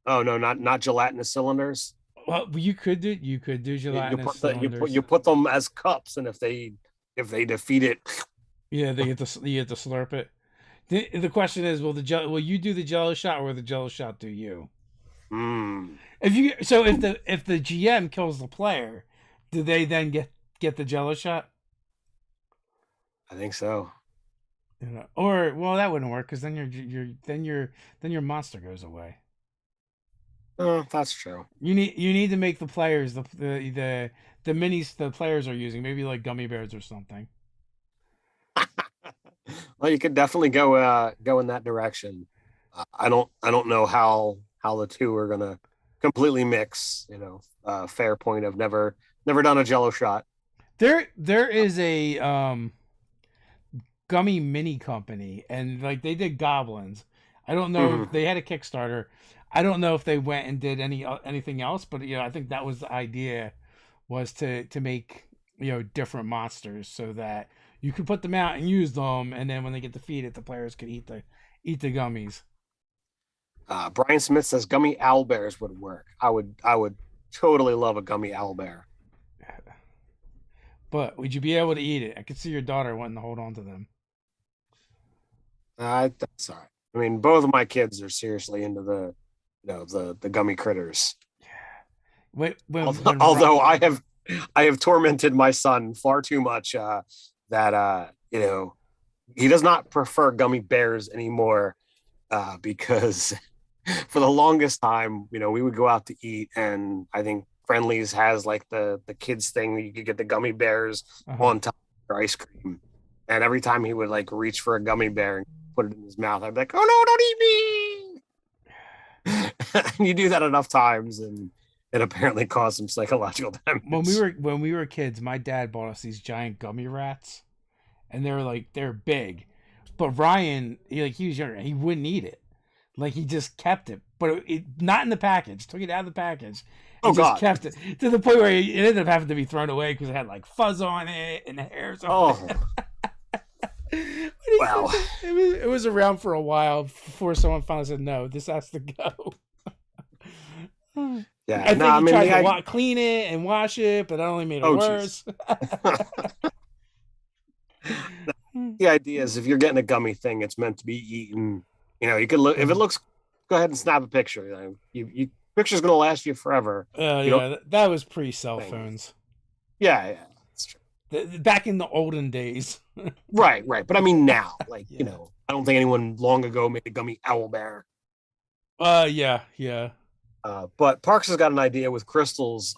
Oh no, not gelatinous cylinders. Well, you could do You gelatinous put the cylinders. you put them as cups, and if they defeat it, Yeah, they get to you get to slurp it. The question is, will you do the Jello shot or will the Jello shot do you? mm, If the GM kills the player, do they then get the Jello shot? I think so. You know, or well, that wouldn't work because then your monster goes away. Oh, that's true. You need to make the players the minis the players are using maybe like Gummy Bears or something. Well, you could definitely go in that direction. I don't know how the two are gonna completely mix. Fair point. I've never done a Jello shot. There is a gummy mini company and like they did goblins. I don't know if Mhm. they had a Kickstarter. I don't know if they went and did anything else, but I think that was the idea was to make different monsters so that you could put them out and use them, and then when they get defeated, the players could eat the gummies. Brian Smith says gummy owlbears would work. I would totally love a gummy owlbear. But would you be able to eat it? I could see your daughter wanting to hold on to them. That's all right. I mean, both of my kids are seriously into the gummy critters. Although I have tormented my son far too much that he does not prefer gummy bears anymore because for the longest time we would go out to eat, and I think Friendlies has like the kids thing that you could get the gummy bears Uh-huh. on top of your ice cream, and every time he would like reach for a gummy bear and put it in his mouth, I'd be like, oh no, don't eat me. And you do that enough times, and it apparently caused some psychological damage. When we were kids, my dad bought us these giant gummy rats, and they're big. But Ryan, he was younger, he wouldn't eat it. Like he just kept it, but not in the package. Took it out of the package Oh and just God. kept it to the point where it ended up having to be thrown away because it had like fuzz on it and hairs on Oh it. wow. It was around for a while before someone finally said no. This has to go. Yeah. I No, think I he mean tried to clean it and wash it, but that only made it oh jeez. worse. The idea is if you're getting a gummy thing, it's meant to be eaten. You can look if it looks. Go ahead and snap a picture. You picture's gonna last you forever. You don't. Yeah, that was pre cell phones. Yeah, that's true. Back in the olden days. Right, right. But I mean now, Yeah. I don't think anyone long ago made a gummy owl bear. Yeah, yeah. But Parks has got an idea with crystals.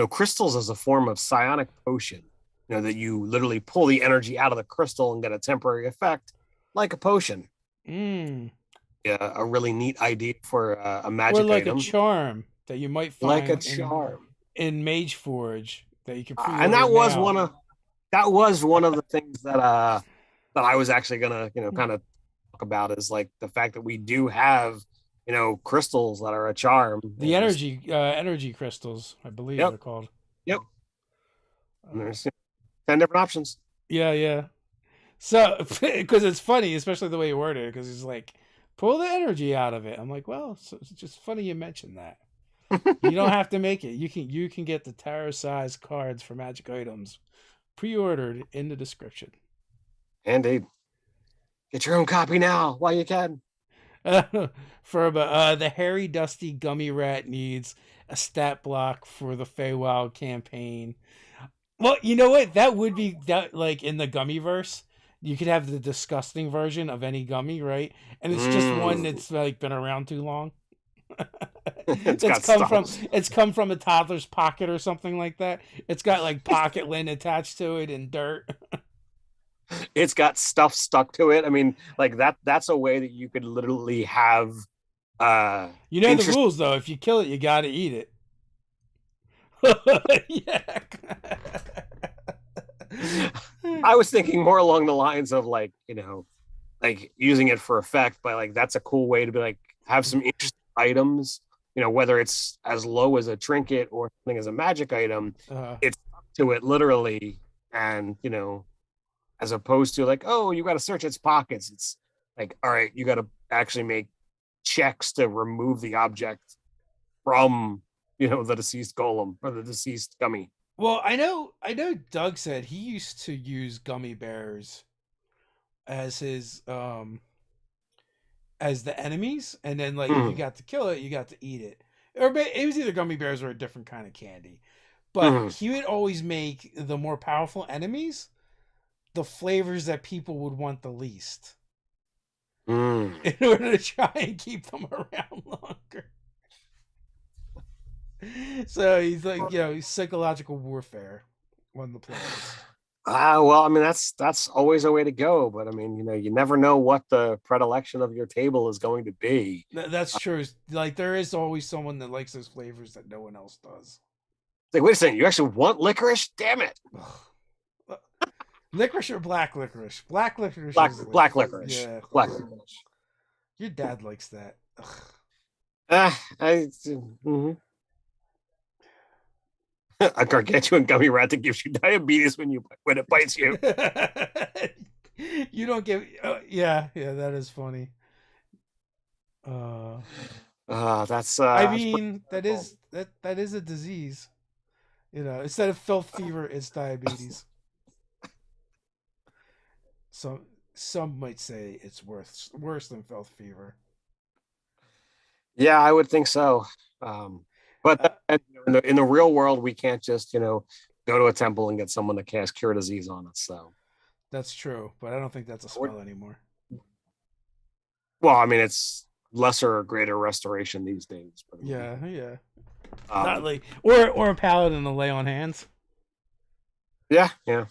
Crystals as a form of psionic potion. That you literally pull the energy out of the crystal and get a temporary effect, like a potion. Mm. Yeah, a really neat idea for a Or magic like a item, charm that you might like a find charm. in Mage Forge that you can And pre-order now. that was one of the things that I was actually gonna kind of talk about is like the fact that we do have crystals that are a charm. The energy crystals, I believe Yep, they're called. yep. And Uh, there's 10 different options. yeah, yeah. So, because it's funny, especially the way you worded it, because he's like, pull the energy out of it. I'm like, well, so it's just funny you mentioned that. You don't have to make it. You can get the tarot size cards for magic items pre-ordered in the description. Indeed. Get your own copy now while you can. For the hairy dusty gummy rat needs a stat block for the Feywild campaign. Well, you know what? That would be that like in the gummy verse. You could have the disgusting version of any gummy, right? And it's just one Mm. that's like been around too long. It's got stuff. It's come from a toddler's pocket or something like that. It's got like pocket lint attached to it and dirt. It's got stuff stuck to it. I mean, like that's a way that you could literally have You know the interest. rules though. If you kill it, you got to eat it. Yeah. I was thinking more along the lines of like, like using it for effect, but like that's a cool way to be like have some interesting items whether it's as low as a trinket or something as a magic item, Uh, it's up to it literally. And, as opposed to like, oh, you got to search its pockets. It's like, all right, you got to actually make checks to remove the object from, the deceased golem or the deceased gummy. well, I know. Doug said he used to use gummy bears as his as the enemies, and then like if you Mm-hmm. got to kill it, you got to eat it. Or it was either gummy bears or a different kind of candy. But Mm-hmm. he would always make the more powerful enemies the flavors that people would want the least Mm. in order to try and keep them around longer. So he's like, psychological warfare on the players. Well, I mean, that's always a way to go, but I mean, you never know what the predilection of your table is going to be. That's true. Like there is always someone that likes those flavors that no one else does. Like, wait a second, you actually want licorice? Damn it. Licorice or black licorice? Black licorice Black is black licorice. yeah. Black licorice. Your dad likes that. Ugh. Mhm. A gargantuan gummy rat that gives you diabetes when it bites you. You don't give. Yeah, that is funny. Uh, That's I that's pretty mean, that terrible. is that is a disease. Instead of filth fever, it's diabetes. Some might say it's worse than filth fever. Yeah, I would think so. But Uh, in the real world, we can't just go to a temple and get someone to cast cure disease on us. So, that's true, but I don't think that's a spell anymore. well, I mean, it's lesser or greater restoration these days. But, Yeah. Not um, like or a paladin to lay on hands. yeah, yeah.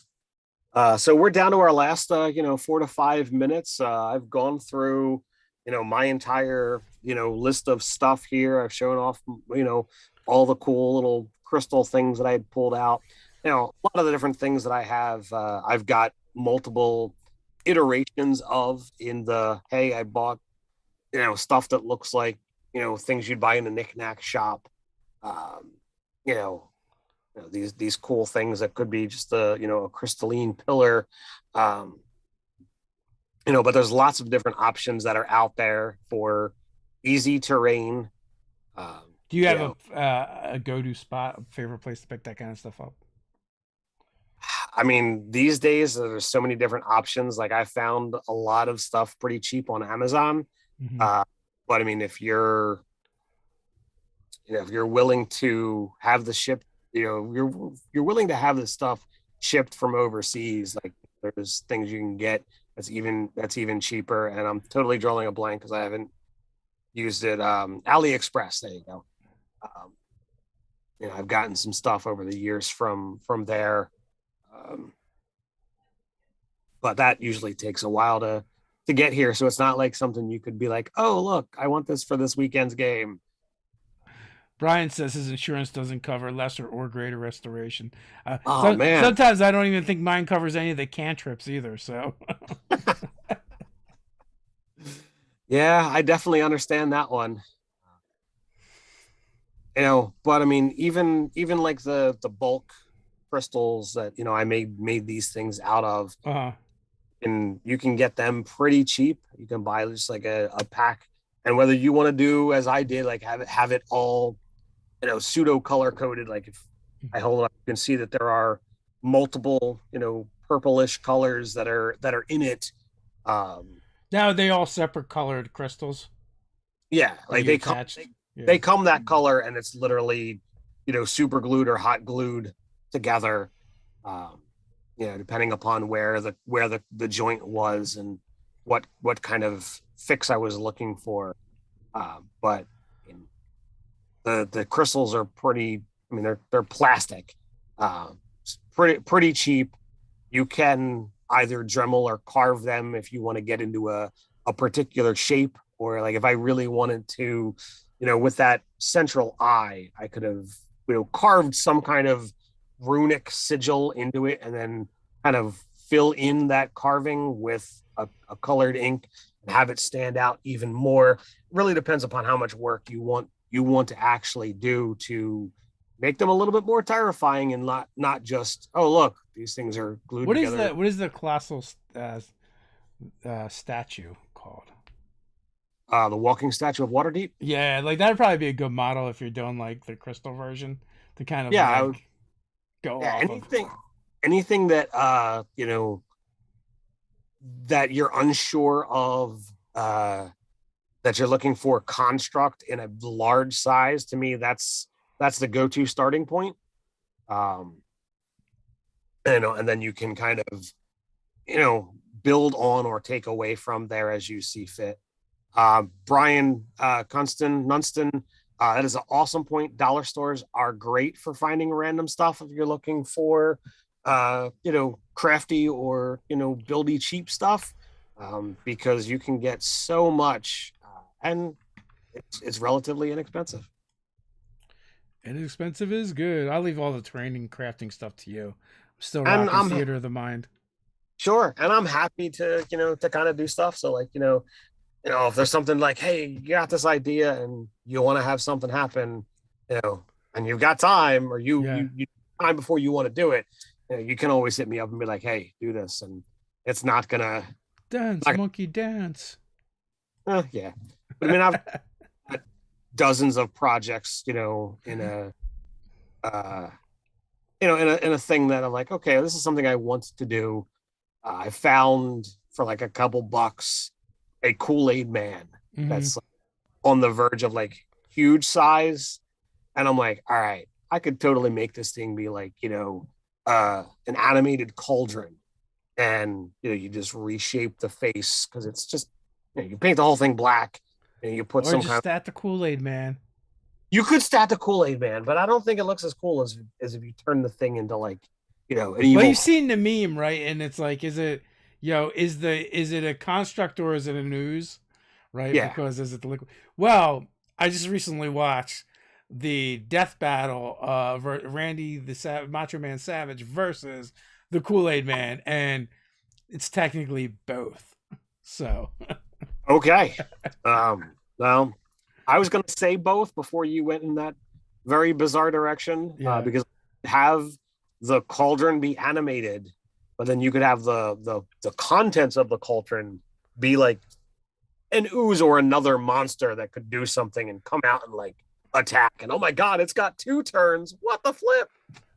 So we're down to our last, 4 to 5 minutes. I've gone through, my entire, list of stuff here. I've shown off, all the cool little crystal things that I had pulled out. A lot of the different things that I have, I've got multiple iterations of in the, hey, I bought, stuff that looks like, things you'd buy in a knickknack shop. Um, you know, these cool things that could be just a crystalline pillar, um but there's lots of different options that are out there for easy terrain. um Do you you have know a go to spot, a favorite place to pick that kind of stuff up? I mean, these days there's so many different options. Like, I found a lot of stuff pretty cheap on Amazon. Hmm. uh but I mean, if you're willing to have the ship, you're willing to have this stuff shipped from overseas. Like, there's things you can get that's even cheaper. And I'm totally drawing a blank because I haven't used it. AliExpress. There you go. Um, I've gotten some stuff over the years from there, um, but that usually takes a while to get here. So it's not like something you could be like, oh, look, I want this for this weekend's game. Brian says his insurance doesn't cover lesser or greater restoration. Oh man. Sometimes I don't even think mine covers any of the cantrips either. So Yeah, I definitely understand that one. But I mean, even like the bulk crystals that I made these things out of, uh, and you can get them pretty cheap. You can buy just like a pack, and whether you want to do as I did, like have it all pseudo color coded. Like, if I hold it up, you can see that there are multiple purplish colors that are in it. um now are they all separate colored crystals yeah, that like you they come attached. they Yeah. come that color, and it's literally super glued or hot glued together, um depending upon where the joint was and what kind of fix I was looking for. But the crystals are pretty. I mean, they're plastic, pretty cheap. You can either Dremel or carve them if you want to get into a particular shape, or like if I really wanted to, with that central eye, I could have carved some kind of runic sigil into it, and then kind of fill in that carving with a colored ink and have it stand out even more. Really depends upon how much work you want you want to actually do to make them a little bit more terrifying and not just, oh look, these things are glued together. What is the colossal statue called? The walking statue of Waterdeep. Yeah, like that'd probably be a good model if you're doing like the crystal version to kind of Yeah, like go yeah, off of. anything that that you're unsure of, that you're looking for construct in a large size, to me that's the go-to starting point. um and then you can kind of build on or take away from there as you see fit. Brian Nunston, that is an awesome point. Dollar stores are great for finding random stuff if you're looking for, crafty or, buildy cheap stuff, because you can get so much, and it's relatively inexpensive. Inexpensive is good. I'll leave all the training crafting stuff to you. I'm still And rocking theater of the mind. sure, and I'm happy to, to kind of do stuff. So like, if there's something like, hey, you got this idea and you want to have something happen, and you've got time, or you time before you want to do it, you can always hit me up and be like, hey, do this, and it's not gonna dance, monkey dance. Yeah, but I mean, I've got dozens of projects, in a in a thing that I'm like, okay, this is something I want to do. I found for like a couple bucks a Kool-Aid man that's like on the verge of like huge size, and I'm like, all right, I could totally make this thing be like, an animated cauldron, and you just reshape the face, because it's just, you paint the whole thing black and you put or some just kind of, stat the Kool-Aid man. you could stat the Kool-Aid man, but I don't think it looks as cool as if you turn the thing into like, an evil. Well, you've seen the meme, right? And it's like, is it, is it a construct or is it a news, right? Yeah. Because is it the liquid? Well, I just recently watched the death battle of Randy the Macho Man Savage versus the Kool-Aid Man, and it's technically both. So Okay. Well, I was going to say both before you went in that very bizarre direction, because have the cauldron be animated, but then you could have the contents of the cauldron be like an ooze or another monster that could do something and come out and like attack. And oh my god, it's got 2 turns. What the flip?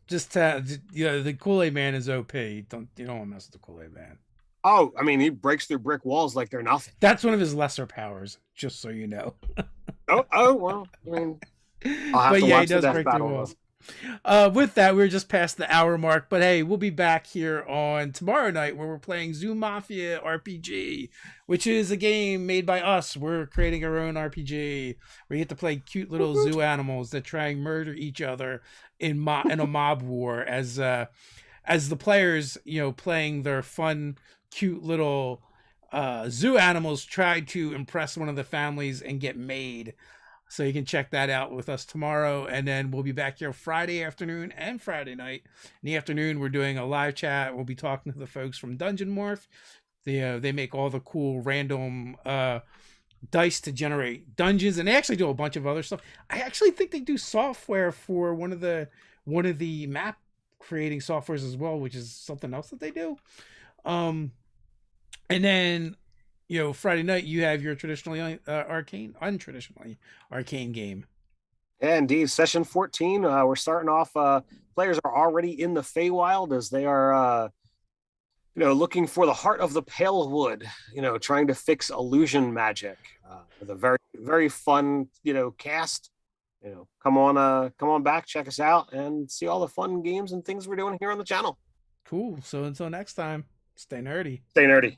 Just the Kool-Aid Man is OP. You don't want to mess with the Kool-Aid Man. Oh, I mean, he breaks through brick walls like they're nothing. That's one of his lesser powers, just so you know. oh well, I mean, I'll have to watch the death battle. With that, we're just past the hour mark, but hey, we'll be back here on tomorrow night where we're playing Zoo Mafia RPG, which is a game made by us. We're creating our own RPG where you get to play cute little zoo animals that try and murder each other in a mob war as the players, playing their fun, cute little zoo animals try to impress one of the families and get made. So you can check that out with us tomorrow. And then we'll be back here Friday afternoon and Friday night. In the afternoon, we're doing a live chat. We'll be talking to the folks from Dungeon Morph. They make all the cool random dice to generate dungeons, and they actually do a bunch of other stuff. I actually think they do software for one of the map creating softwares as well, which is something else that they do. And then Friday night you have your traditionally untraditionally Arcane game. Yeah, indeed. Session 14. We're starting off. Players are already in the Feywild as they are, looking for the heart of the Pale Wood. Trying to fix illusion magic with a very, very fun, cast. Come on back, check us out, and see all the fun games and things we're doing here on the channel. Cool. So until next time, stay nerdy. Stay nerdy.